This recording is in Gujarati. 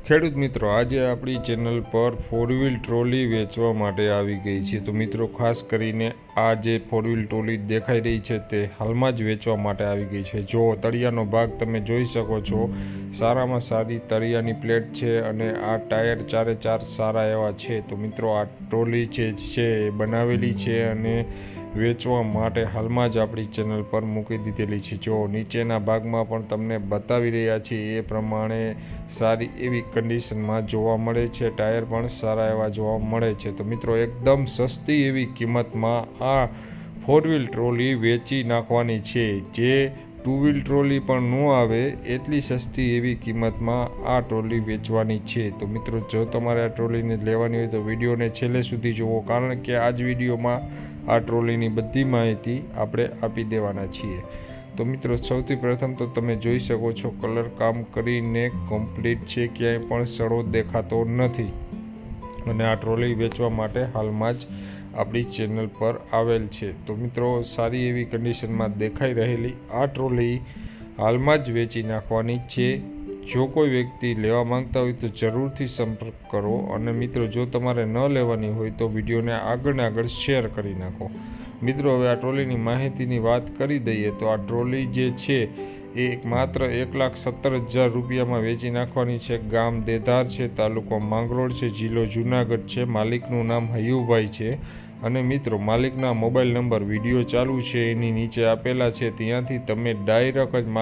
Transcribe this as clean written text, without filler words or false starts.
ખેડૂત મિત્રો, આજે આપણી ચેનલ પર ફોર વ્હીલ ટ્રોલી વેચવા માટે આવી ગઈ છે। તો મિત્રો, ખાસ કરીને આ જે ફોર વ્હીલ ટ્રોલી દેખાઈ રહી છે તે હાલમાં જ વેચવા માટે આવી ગઈ છે। જો તળિયાનો ભાગ તમે જોઈ શકો છો, સારામાં સારી તળિયાની પ્લેટ છે અને આ ટાયર ચારે ચાર સારા એવા છે। તો મિત્રો, આ ટ્રોલી છે એ બનાવેલી છે અને વેચવા માટે હાલમાં જ આપણી ચેનલ પર મૂકી દીધેલી છે। જો નીચેના ભાગમાં પણ તમને બતાવી રહ્યા છીએ એ પ્રમાણે સારી એવી કન્ડિશનમાં જોવા મળે છે, ટાયર પણ સારા એવા જોવા મળે છે। તો મિત્રો, એકદમ સસ્તી એવી કિંમતમાં આ ફોર વ્હીલ ટ્રોલી વેચી નાખવાની છે, જે ટુ વ્હીલ ટ્રોલી પણ ન આવે એટલી સસ્તી એવી કિંમતમાં આ ટ્રોલી વેચવાની છે। તો મિત્રો, જો તમારે આ ટ્રોલીને લેવાની હોય તો વિડીયોને છેલ્લે સુધી જુઓ, કારણ કે આ જ વિડીયોમાં આ ટ્રોલીની બધી માહિતી આપણે આપી દેવાના છીએ। તો મિત્રો, સૌથી પ્રથમ તો તમે જોઈ શકો છો, કલર કામ કરીને કમ્પ્લીટ છે, ક્યાંય પણ સડો દેખાતો નથી અને આ ટ્રોલી વેચવા માટે હાલમાં જ આપણી ચેનલ પર આવેલ છે। તો મિત્રો, સારી એવી કન્ડિશનમાં દેખાઈ રહેલી આ ટ્રોલી હાલમાં જ વેચી નાખવાની છે। જો કોઈ વ્યક્તિ લેવા માંગતા હોય તો જરૂરથી સંપર્ક કરો અને મિત્રો, જો તમારે ન લેવાની હોય તો વિડીયોને આગળ ને આગળ શેર કરી નાખો। મિત્રો, હવે આ ટ્રોલીની માહિતીની વાત કરી દઈએ તો આ ટ્રોલી જે છે એ માત્ર 1,70,000 રૂપિયામાં વેચી નાખવાની છે। ગામ દેધાર છે, તાલુકો માંગરોળ છે, જિલ્લો જુનાગઢ છે। માલિકનું નામ હયુભાઈ છે અને મિત્રો, માલિકના મોબાઈલ નંબર વિડીયો ચાલુ છે એની નીચે આપેલા છે, ત્યાંથી તમે ડાયરેક્ટ જ